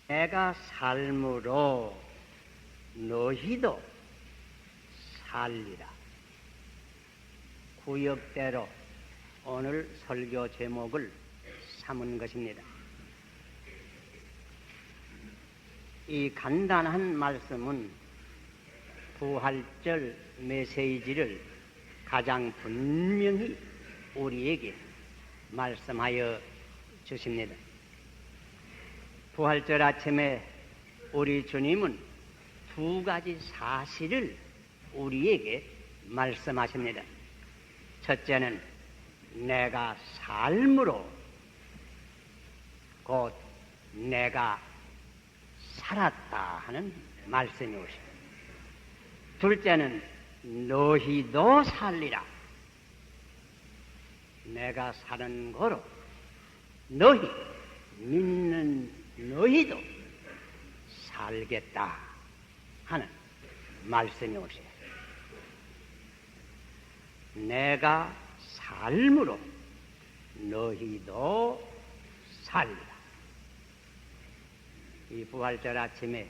내가 삶으로 너희도 살리라. 구역대로 오늘 설교 제목을 삼은 것입니다. 이 간단한 말씀은 부활절 메시지를 가장 분명히 우리에게 말씀하여 주십니다. 부활절 아침에 우리 주님은 두 가지 사실을 우리에게 말씀하십니다. 첫째는 내가 삶으로 곧 내가 살았다 하는 말씀이 오십니다. 둘째는 너희도 살리라. 내가 사는 거로 너희 믿는 너희도 살겠다 하는 말씀이 오십니다. 내가 삶으로 너희도 살리라. 이 부활절 아침에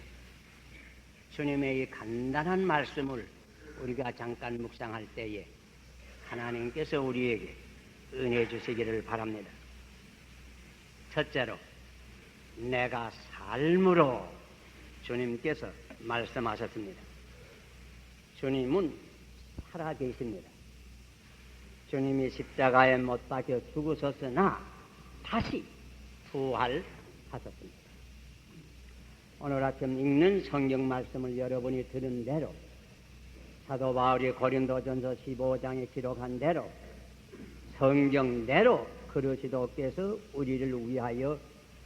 주님의 이 간단한 말씀을 우리가 잠깐 묵상할 때에 하나님께서 우리에게 은혜 주시기를 바랍니다. 첫째로 내가 삶으로 주님께서 말씀하셨습니다. 주님은 살아계십니다. 주님이 십자가에 못 박혀 죽으셨으나 다시 부활하셨습니다. 오늘 아침 읽는 성경 말씀을 여러분이 들은 대로 사도 바울이 고린도전서 15장에 기록한 대로 성경대로 그리스도께서 우리를 위하여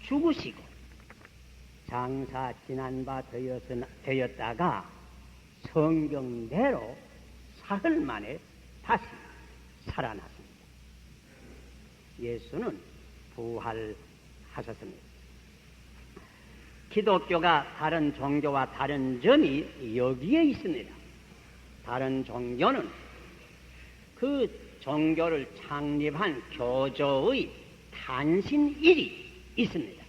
죽으시고 장사 지난 바 되었다가 성경대로 사흘 만에 다시 살아났습니다. 예수는 부활하셨습니다. 기독교가 다른 종교와 다른 점이 여기에 있습니다. 다른 종교는 그 종교를 창립한 교조의 탄신일이 있습니다.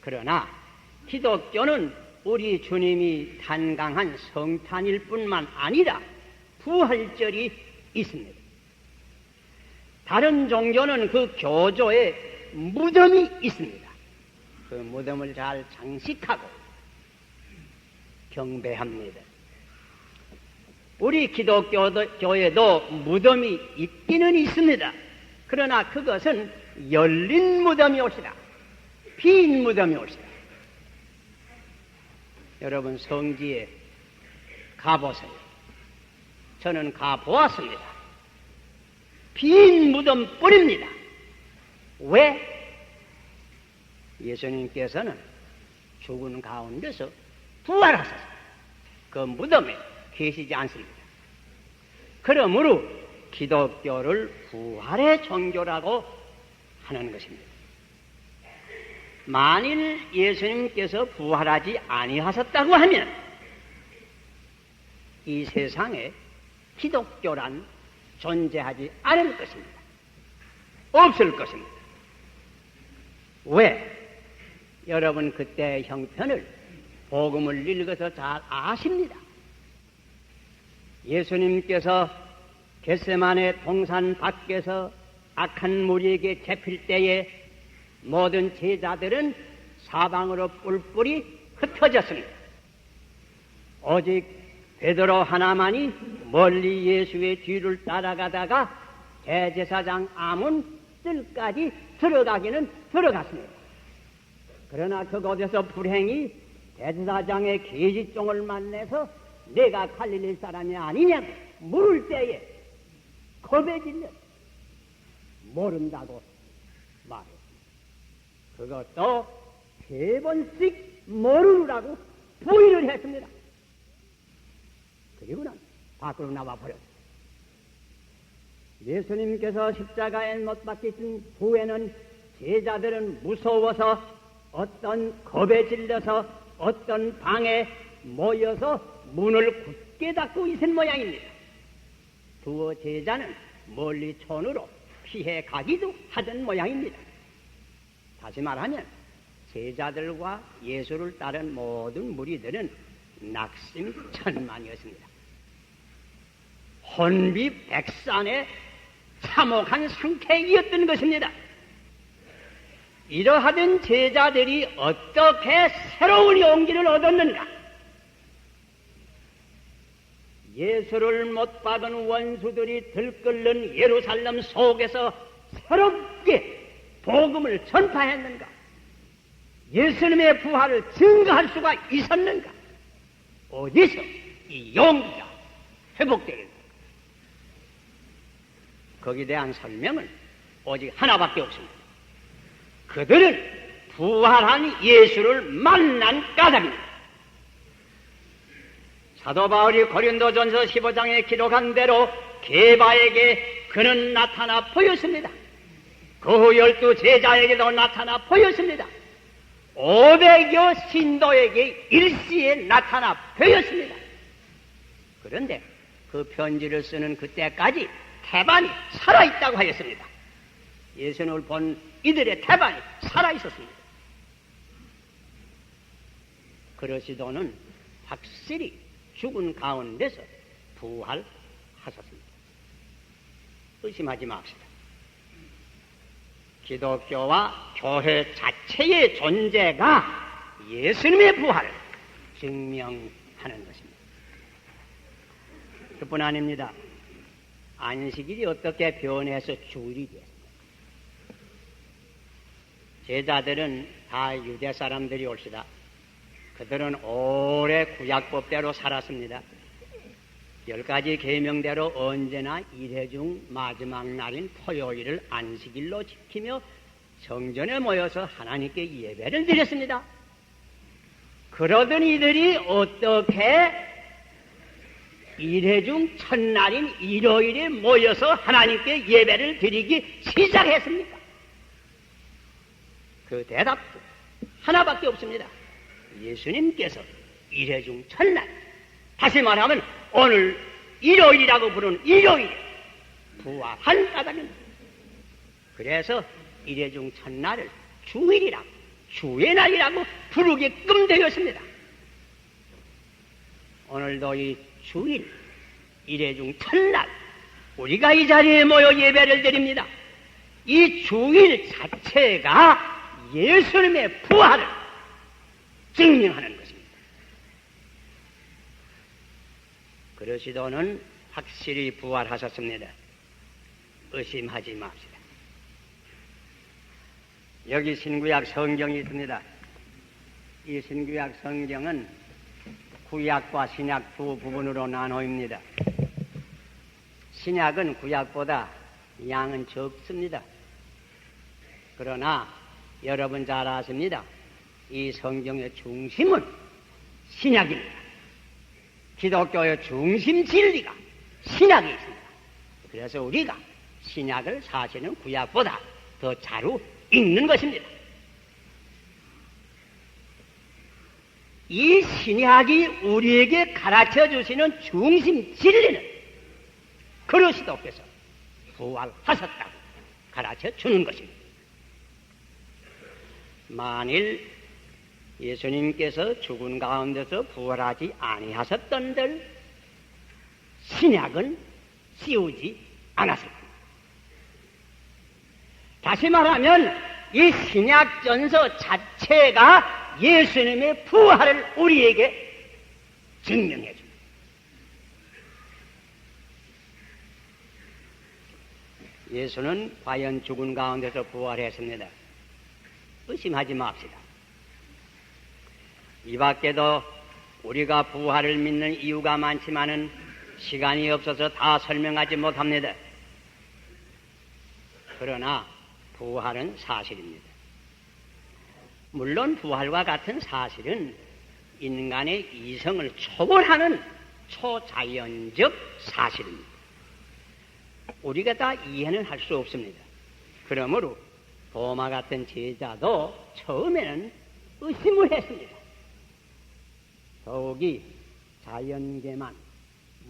그러나 기독교는 우리 주님이 탄강한 성탄일 뿐만 아니라 부활절이 있습니다. 다른 종교는 그 교조에 무덤이 있습니다. 그 무덤을 잘 장식하고 경배합니다. 우리 기독교에도 무덤이 있기는 있습니다. 그러나 그것은 열린 무덤이 옳시다. 빈 무덤이 옳시다. 여러분 성지에 가보세요. 저는 가보았습니다. 빈 무덤뿐입니다. 왜? 예수님께서는 죽은 가운데서 부활하셔서 그 무덤에 계시지 않습니다. 그러므로 기독교를 부활의 종교라고 하는 것입니다. 만일 예수님께서 부활하지 아니하셨다고 하면 이 세상에 기독교란 존재하지 않을 것입니다. 없을 것입니다. 왜? 여러분 그때의 형편을 복음을 읽어서 잘 아십니다. 예수님께서 겟세마네 동산 밖에서 악한 무리에게 잡힐 때에 모든 제자들은 사방으로 뿔뿔이 흩어졌습니다. 오직 베드로 하나만이 멀리 예수의 뒤를 따라가다가 대제사장 아문 뜰까지 들어가기는 들어갔습니다. 그러나 그곳에서 불행히 대제사장의 계집종을 만나서 내가 갈릴리 사람이 아니냐 물을 때에 겁에 질려 모른다고 말했습니다. 그것도 3번씩 모르라고 부인을 했습니다. 그리고는 밖으로 나와버렸습니다. 예수님께서 십자가에 못 박히신 후에는 제자들은 무서워서 어떤 겁에 질려서 어떤 방에 모여서 문을 굳게 닫고 있은 모양입니다. 두어 제자는 멀리 촌으로 피해 가기도 하던 모양입니다. 다시 말하면 제자들과 예수를 따른 모든 무리들은 낙심천만이었습니다. 혼비백산의 참혹한 상태이었던 것입니다. 이러하던 제자들이 어떻게 새로운 용기를 얻었는가? 예수를 못 받은 원수들이 들끓는 예루살렘 속에서 새롭게 복음을 전파했는가? 예수님의 부활을 증거할 수가 있었는가? 어디서 이 용기가 회복되겠는가? 거기에 대한 설명은 오직 하나밖에 없습니다. 그들은 부활한 예수를 만난 까닭입니다. 사도 바울이 고린도전서 15장에 기록한 대로 게바에게 그는 나타나 보였습니다. 그 후 12 제자에게도 나타나 보였습니다. 500여 신도에게 일시에 나타나 보였습니다. 그런데 그 편지를 쓰는 그때까지 태반이 살아있다고 하였습니다. 예수님을 본 이들의 태반이 살아있었습니다. 그러시도는 확실히 죽은 가운데서 부활하셨습니다. 의심하지 맙시다. 기독교와 교회 자체의 존재가 예수님의 부활을 증명하는 것입니다. 그뿐 아닙니다. 안식일이 어떻게 변해서 주일이 됐습니까? 제자들은 다 유대 사람들이 올시다. 그들은 오래 구약법대로 살았습니다. 10가지 계명대로 언제나 일회 중 마지막 날인 토요일을 안식일로 지키며 성전에 모여서 하나님께 예배를 드렸습니다. 그러던 이들이 어떻게 일회 중 첫날인 일요일에 모여서 하나님께 예배를 드리기 시작했습니까? 그 대답도 하나밖에 없습니다. 예수님께서 일회 중 첫날, 다시 말하면 오늘 일요일이라고 부르는 일요일에 부활한 까닭입니다. 그래서 일회 중 첫날을 주일이라고, 주의 날이라고 부르게끔 되었습니다. 오늘도 이 주일, 일회 중 첫날, 우리가 이 자리에 모여 예배를 드립니다. 이 주일 자체가 예수님의 부활을 증명하는 것입니다. 그러시도는 확실히 부활하셨습니다. 의심하지 맙시다. 여기 신구약 성경이 있습니다. 이 신구약 성경은 구약과 신약 두 부분으로 나눠입니다. 신약은 구약보다 양은 적습니다. 그러나 여러분 잘 아십니다. 이 성경의 중심은 신약입니다. 기독교의 중심 진리가 신약에 있습니다. 그래서 우리가 신약을 사실은 구약보다 더 자주 읽는 것입니다. 이 신약이 우리에게 가르쳐 주시는 중심 진리는 그리스도께서 부활하셨다고 가르쳐 주는 것입니다. 만일 예수님께서 죽은 가운데서 부활하지 아니하셨던들 신약은 씌우지 않았을 겁니다. 다시 말하면 이 신약전서 자체가 예수님의 부활을 우리에게 증명해 줍니다. 예수는 과연 죽은 가운데서 부활했습니다. 의심하지 맙시다. 이 밖에도 우리가 부활을 믿는 이유가 많지만은 시간이 없어서 다 설명하지 못합니다. 그러나 부활은 사실입니다. 물론 부활과 같은 사실은 인간의 이성을 초월하는 초자연적 사실입니다. 우리가 다 이해는 할 수 없습니다. 그러므로 도마 같은 제자도 처음에는 의심을 했습니다. 더욱이 자연계만,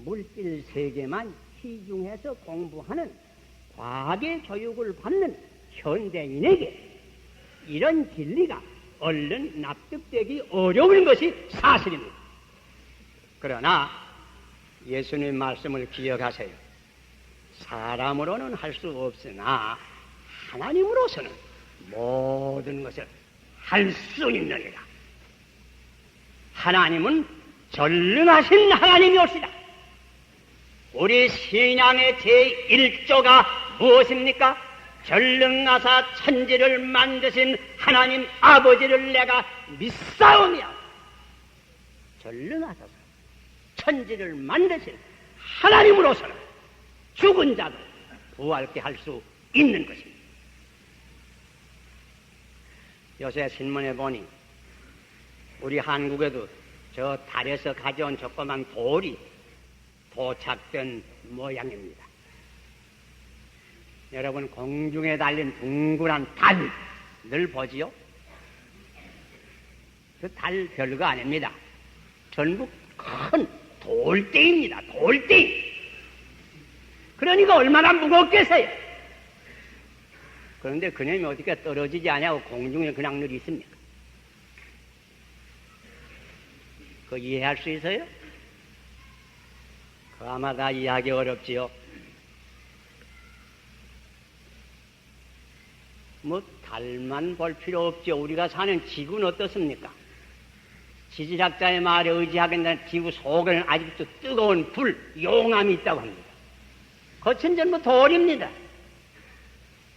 물질 세계만 치중해서 공부하는 과학의 교육을 받는 현대인에게 이런 진리가 얼른 납득되기 어려운 것이 사실입니다. 그러나 예수님 말씀을 기억하세요. 사람으로는 할 수 없으나 하나님으로서는 모든 것을 할 수 있느니라. 하나님은 전능하신 하나님이옵시다. 우리 신앙의 제1조가 무엇입니까? 전능하사 천지를 만드신 하나님 아버지를 내가 믿사오며, 전능하사 천지를 만드신 하나님으로서는 죽은 자도 부활케 할 수 있는 것입니다. 요새 신문에 보니 우리 한국에도 저 달에서 가져온 조그만 돌이 도착된 모양입니다. 여러분, 공중에 달린 둥그란 달을 보지요? 그 달 별거 아닙니다. 전부 큰 돌대입니다. 돌대. 그러니까 얼마나 무겁겠어요. 그런데 그놈이 어떻게 떨어지지 않냐고 공중에 그냥 늘 있습니까? 그거 이해할 수 있어요? 그거 아마 다 이해하기 어렵지요. 뭐 달만 볼 필요 없죠. 우리가 사는 지구는 어떻습니까? 지질학자의 말에 의지하겠다는 지구 속에는 아직도 뜨거운 불, 용암이 있다고 합니다. 거친 전부 돌입니다.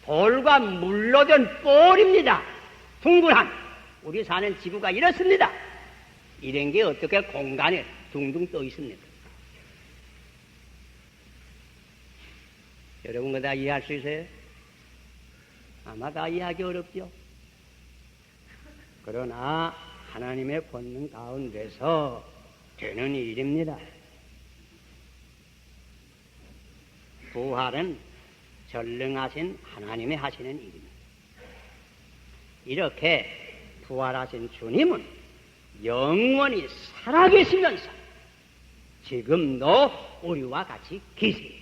돌과 물로 된 볼입니다. 둥글한 우리 사는 지구가 이렇습니다. 이런 게 어떻게 공간에 둥둥 떠 있습니까? 여러분 그거 다 이해할 수 있어요? 아마 다 이해하기 어렵죠. 그러나 하나님의 권능 가운데서 되는 일입니다. 부활은 전능하신 하나님이 하시는 일입니다. 이렇게 부활하신 주님은 영원히 살아계시면서 지금도 우리와 같이 계십니다.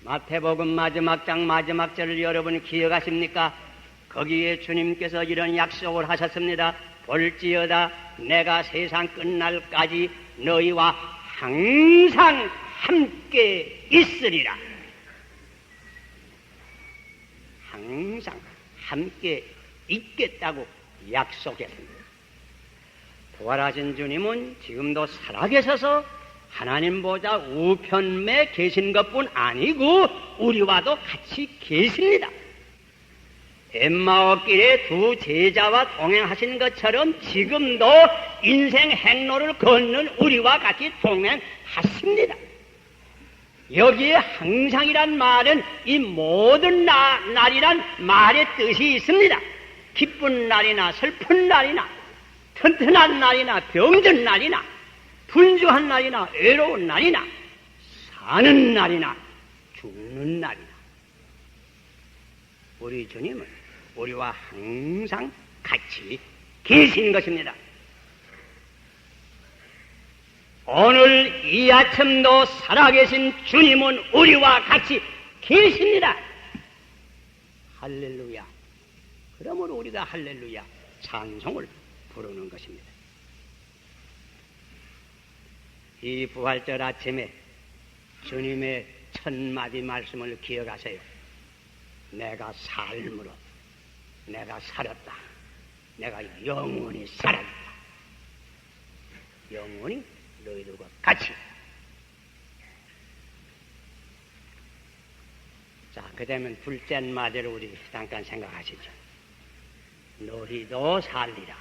마태복음 마지막 장 마지막 절을 여러분 기억하십니까? 거기에 주님께서 이런 약속을 하셨습니다. 볼지어다 내가 세상 끝날까지 너희와 항상 함께 있으리라. 항상 함께 있겠다고 약속했습니다. 부활하신 주님은 지금도 살아계셔서 하나님 보좌 우편에 계신 것뿐 아니고 우리와도 같이 계십니다. 엠마오길에 두 제자와 동행하신 것처럼 지금도 인생 행로를 걷는 우리와 같이 동행하십니다. 여기에 항상이란 말은 이 모든 날이란 말의 뜻이 있습니다. 기쁜 날이나 슬픈 날이나 튼튼한 날이나 병든 날이나 분주한 날이나 외로운 날이나 사는 날이나 죽는 날이나 우리 주님은 우리와 항상 같이 계신 것입니다. 오늘 이 아침도 살아계신 주님은 우리와 같이 계십니다. 할렐루야. 그러므로 우리가 할렐루야 찬송을 부르는 것입니다. 이 부활절 아침에 주님의 첫 마디 말씀을 기억하세요. 내가 삶으로 내가 살았다. 내가 영원히 살았다. 영원히 너희들과 같이. 자, 그 다음에 둘째 마디를 우리 잠깐 생각하시죠. 너희도 살리라.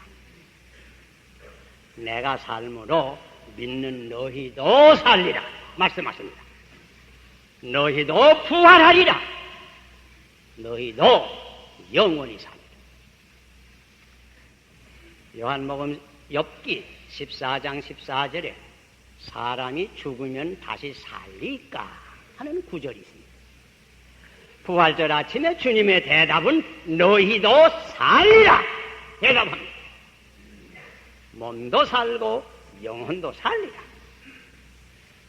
내가 삶으로 믿는 너희도 살리라. 말씀하십니다. 너희도 부활하리라. 너희도 영원히 살리라. 요한복음 욥기 14장 14절에 사람이 죽으면 다시 살릴까 하는 구절이 있습니다. 부활절 아침에 주님의 대답은 너희도 살리라 대답합니다. 몸도 살고 영혼도 살리라.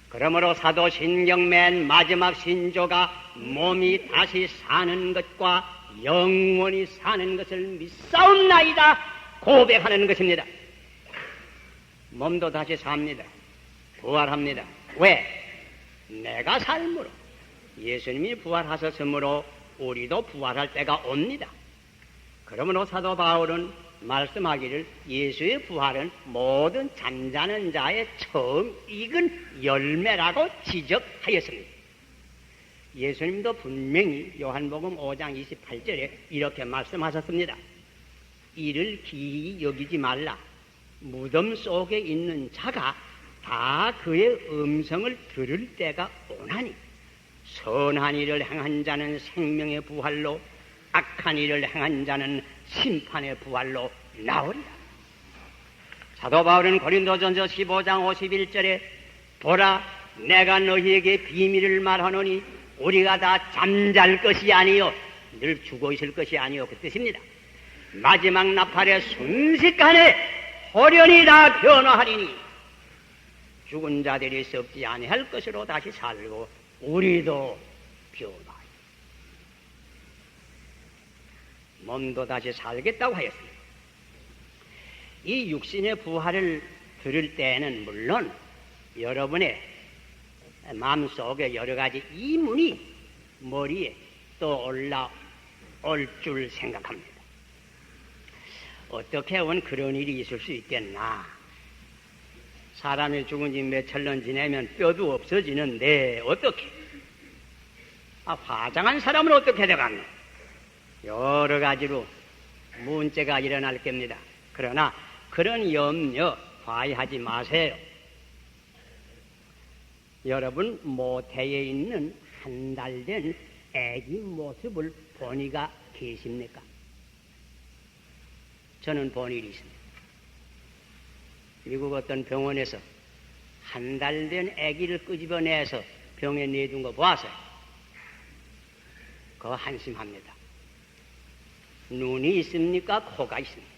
그러므로 사도신경 맨 마지막 신조가 몸이 다시 사는 것과 영원히 사는 것을 믿사옵나이다 고백하는 것입니다. 몸도 다시 삽니다. 부활합니다. 왜? 내가 삶으로 예수님이 부활하셨으므로 우리도 부활할 때가 옵니다. 그러므로 사도 바울은 말씀하기를 예수의 부활은 모든 잠자는 자의 처음 익은 열매라고 지적하였습니다. 예수님도 분명히 요한복음 5장 28절에 이렇게 말씀하셨습니다. 이를 기이 여기지 말라. 무덤 속에 있는 자가 다 그의 음성을 들을 때가 오나니 선한 일을 행한 자는 생명의 부활로 악한 일을 행한 자는 심판의 부활로 나오리라. 사도 바울은 고린도전서 15장 51절에 보라 내가 너희에게 비밀을 말하노니 우리가 다 잠잘 것이 아니요 늘 죽어 있을 것이 아니요 그 뜻입니다. 마지막 나팔에 순식간에 호련히 다 변화하리니 죽은 자들이 썩지 아니할 것으로 다시 살고 우리도 변화하리. 몸도 다시 살겠다고 하였습니다. 이 육신의 부활을 들을 때에는 물론 여러분의 마음속에 여러 가지 이문이 머리에 또 올라올 줄 생각합니다. 어떻게 하면 그런 일이 있을 수 있겠나? 사람이 죽은 지 몇천 년 지내면 뼈도 없어지는데 어떻게? 화장한 사람은 어떻게 돼가나? 여러 가지로 문제가 일어날 겁니다. 그러나 그런 염려 과해하지 마세요. 여러분 모태에 있는 한 달 된 아기 모습을 본 이가 계십니까? 저는 본 일이 있습니다. 미국 어떤 병원에서 한 달 된 아기를 끄집어내서 병에 내둔 거 보았어요. 그거 한심합니다. 눈이 있습니까? 코가 있습니까?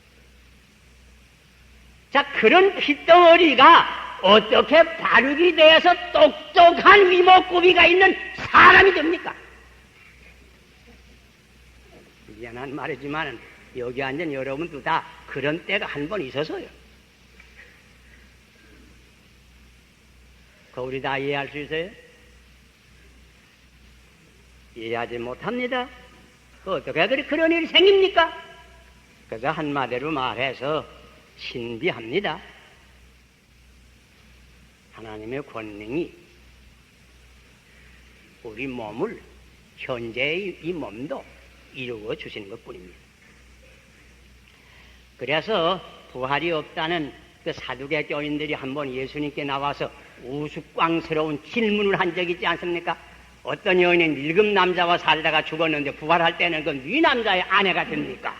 자, 그런 핏덩어리가 어떻게 발육이 되어서 똑똑한 이목구비가 있는 사람이 됩니까? 미안한 말이지만 여기 앉은 여러분도 다 그런 때가 한 번 있어서요. 그거 우리 다 이해할 수 있어요? 이해하지 못합니다. 어떻게 그런 일이 생깁니까? 그래서 한마디로 말해서 신비합니다. 하나님의 권능이 우리 몸을 현재의 이 몸도 이루어 주시는 것 뿐입니다. 그래서 부활이 없다는 그 사두개 교인들이 한번 예수님께 나와서 우스꽝스러운 질문을 한 적이 있지 않습니까? 어떤 여인이 늙은 남자와 살다가 죽었는데 부활할 때는 그 네 남자의 아내가 됩니까?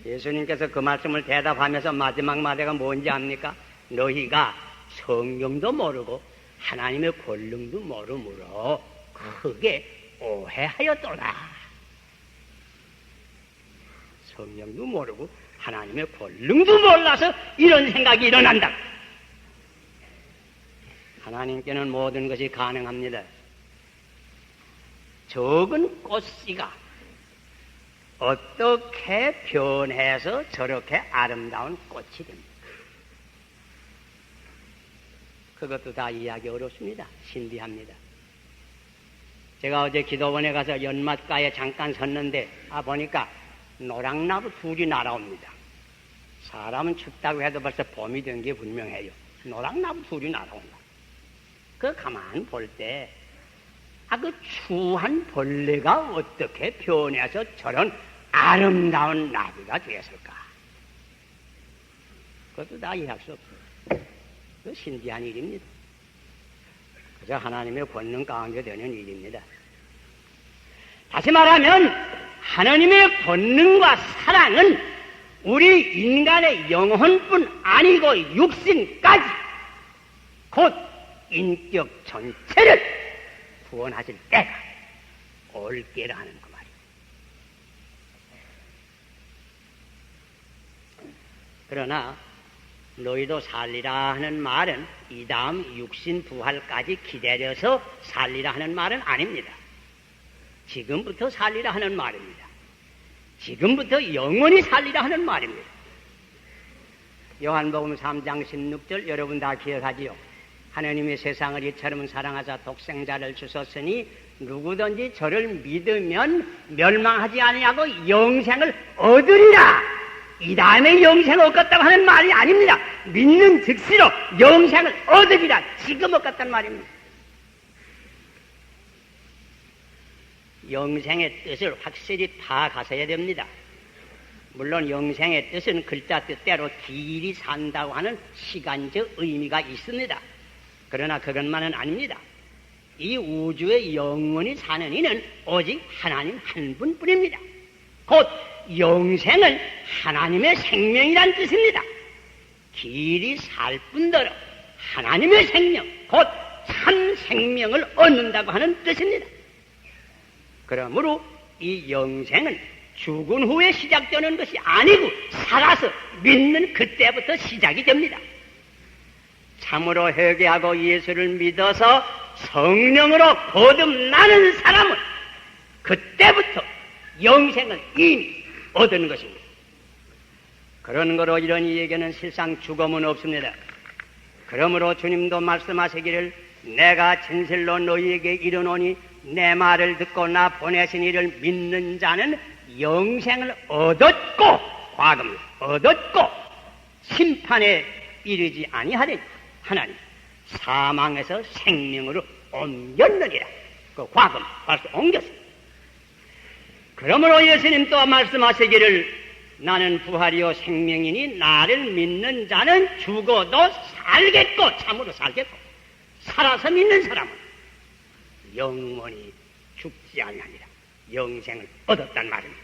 예수님께서 그 말씀을 대답하면서 마지막 마디가 뭔지 압니까? 너희가 성경도 모르고 하나님의 권능도 모르므로 크게 오해하였도다. 성경도 모르고 하나님의 권능도 몰라서 이런 생각이 일어난다. 하나님께는 모든 것이 가능합니다. 적은 꽃씨가 어떻게 변해서 저렇게 아름다운 꽃이 됩니까? 그것도 다 이해하기 어렵습니다. 신비합니다. 제가 어제 기도원에 가서 연못가에 잠깐 섰는데 보니까 노랑나무 둘이 날아옵니다. 사람은 춥다고 해도 벌써 봄이 된 게 분명해요. 노랑나무 둘이 날아온다. 그 가만 볼 때 그 추한 벌레가 어떻게 변해서 저런 아름다운 나비가 되었을까? 그것도 다 이해할 수 없어요. 그 신기한 일입니다. 그저 하나님의 권능 가운데 되는 일입니다. 다시 말하면 하나님의 권능과 사랑은 우리 인간의 영혼뿐 아니고 육신까지 곧 인격 전체를 구원하실 때가 올 게라 하는 그 말이에요. 그러나 너희도 살리라 하는 말은 이 다음 육신 부활까지 기다려서 살리라 하는 말은 아닙니다. 지금부터 살리라 하는 말입니다. 지금부터 영원히 살리라 하는 말입니다. 요한복음 3장 16절 여러분 다 기억하지요? 하나님이 세상을 이처럼 사랑하사 독생자를 주셨으니 누구든지 저를 믿으면 멸망하지 아니하고 영생을 얻으리라. 이 다음에 영생을 얻겠다고 하는 말이 아닙니다. 믿는 즉시로 영생을 얻으리라. 지금 얻겠다는 말입니다. 영생의 뜻을 확실히 파악하셔야 됩니다. 물론 영생의 뜻은 글자 뜻대로 길이 산다고 하는 시간적 의미가 있습니다. 그러나 그것만은 아닙니다. 이 우주에 영원히 사는 이는 오직 하나님 한 분뿐입니다. 곧 영생은 하나님의 생명이란 뜻입니다. 길이 살 뿐더러 하나님의 생명, 곧 참 생명을 얻는다고 하는 뜻입니다. 그러므로 이 영생은 죽은 후에 시작되는 것이 아니고 살아서 믿는 그때부터 시작이 됩니다. 참으로 회개하고 예수를 믿어서 성령으로 거듭나는 사람은 그때부터 영생을 이미 얻은 것입니다. 그런 거로 이런 이에게는 실상 죽음은 없습니다. 그러므로 주님도 말씀하시기를 내가 진실로 너희에게 이르노니 내 말을 듣고 나 보내신 이를 믿는 자는 영생을 얻었고 과금 얻었고 심판에 이르지 아니하리니 하나님 사망에서 생명으로 옮겼느니라. 그 과금 벌써 옮겼습니다. 그러므로 예수님 또 말씀하시기를 나는 부활이요 생명이니 나를 믿는 자는 죽어도 살겠고 참으로 살겠고 살아서 믿는 사람은 영원히 죽지 아니하니라. 영생을 얻었단 말입니다.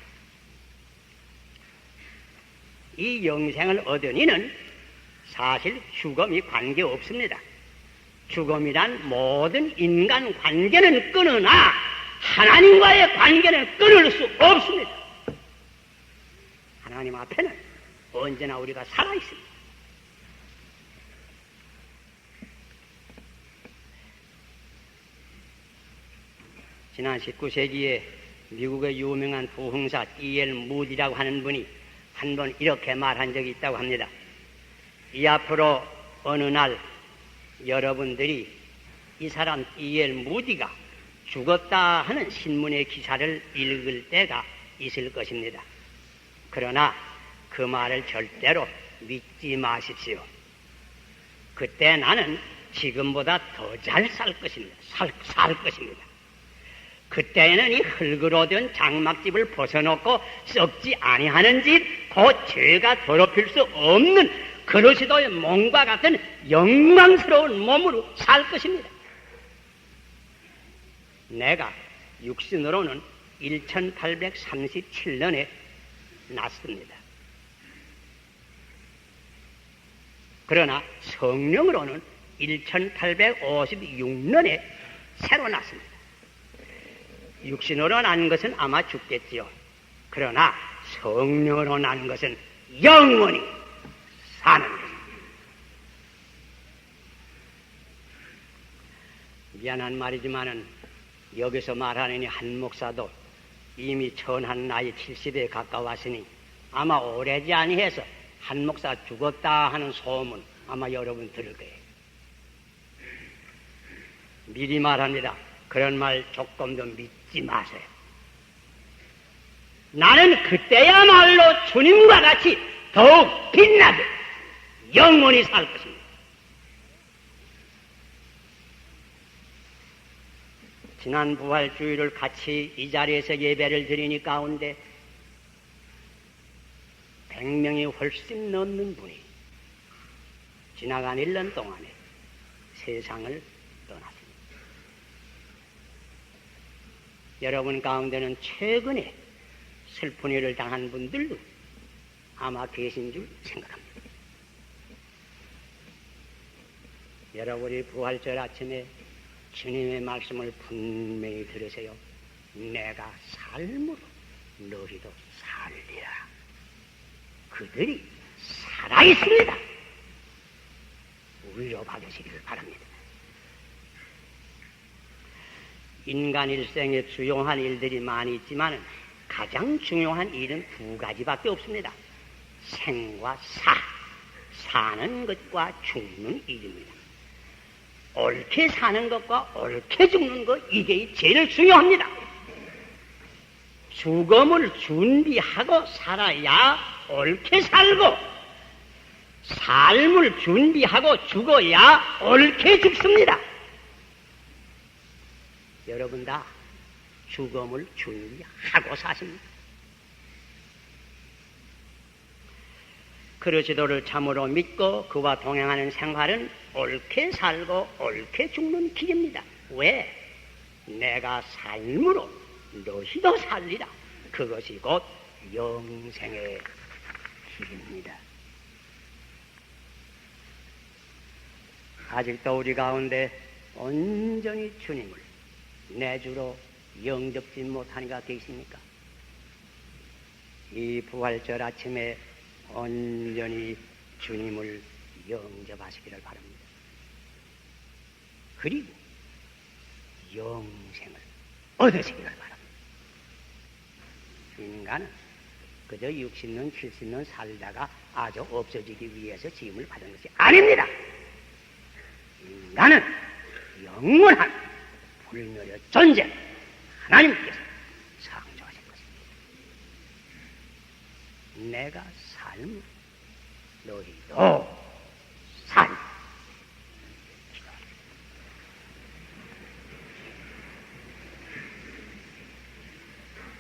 이 영생을 얻은 이는 사실 죽음이 관계없습니다. 죽음이란 모든 인간 관계는 끊으나 하나님과의 관계는 끊을 수 없습니다. 하나님 앞에는 언제나 우리가 살아있습니다. 지난 19세기에 미국의 유명한 부흥사 D.L. 무디라고 하는 분이 한 번 이렇게 말한 적이 있다고 합니다. 이 앞으로 어느 날 여러분들이 이 사람 D.L. 무디가 죽었다 하는 신문의 기사를 읽을 때가 있을 것입니다. 그러나 그 말을 절대로 믿지 마십시오. 그때 나는 지금보다 더 잘 살 것입니다. 살 것입니다. 그때에는 이 흙으로 된 장막집을 벗어놓고 썩지 아니하는 집, 곧 죄가 더럽힐 수 없는 그리스도의 몸과 같은 영광스러운 몸으로 살 것입니다. 내가 육신으로는 1837년에 났습니다. 그러나 성령으로는 1856년에 새로 났습니다. 육신으로 난 것은 아마 죽겠지요. 그러나 성령으로 난 것은 영원히 사는 것입니다. 미안한 말이지만은 여기서 말하는 이 한 목사도 이미 천한 나이 70에 가까웠으니 아마 오래지 아니해서 한 목사 죽었다 하는 소문 아마 여러분 들을 거예요. 미리 말합니다. 그런 말 조금도 믿지 마세요. 나는 그때야말로 주님과 같이 더욱 빛나게 영원히 살 것입니다. 지난 부활주일을 같이 이 자리에서 예배를 드리니 가운데 100명이 훨씬 넘는 분이 지나간 1년 동안에 세상을 떠났습니다. 여러분 가운데는 최근에 슬픈 일을 당한 분들도 아마 계신 줄 생각합니다. 여러분이 부활절 아침에 주님의 말씀을 분명히 들으세요. 내가 삶으로 너희도 살리라. 그들이 살아있습니다. 위로 받으시기를 바랍니다. 인간 일생에 중요한 일들이 많이 있지만 가장 중요한 일은 두 가지밖에 없습니다. 생과 사, 사는 것과 죽는 일입니다. 옳게 사는 것과 옳게 죽는 것, 이게 제일 중요합니다. 죽음을 준비하고 살아야 옳게 살고, 삶을 준비하고 죽어야 옳게 죽습니다. 여러분 다 죽음을 준비하고 사십니다. 그리스도를 참으로 믿고 그와 동행하는 생활은 옳게 살고 옳게 죽는 길입니다. 왜? 내가 삶으로 너희도 살리라. 그것이 곧 영생의 길입니다. 아직도 우리 가운데 온전히 주님을 내 주로 영접지 못한 이가 계십니까? 이 부활절 아침에 온전히 주님을 영접하시기를 바랍니다. 그리고 영생을 얻으시기를 바랍니다. 인간은 그저 60년, 70년 살다가 아주 없어지기 위해서 지음을 받은 것이 아닙니다. 인간은 영원한 불멸의 존재, 하나님께서 창조하신 것입니다. 내가 삶, 너희도 삶.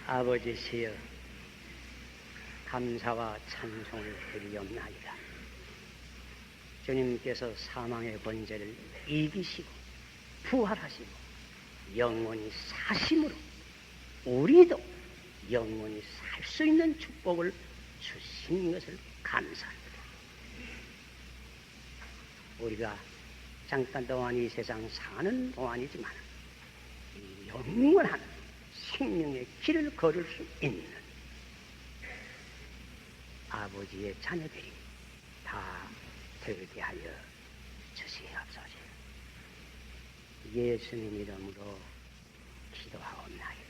아버지시여, 감사와 찬송을 드리옵나이다. 주님께서 사망의 권세를 이기시고 부활하시고 영원히 사심으로 우리도 영원히 살 수 있는 축복을 주신 것을 감사합니다. 우리가 잠깐 동안 이 세상 사는 동안이지만 이 영원한 생명의 길을 걸을 수 있는 아버지의 자녀들이 다 되게 하여 주시옵소서. 예수님 이름으로 기도하옵나이다.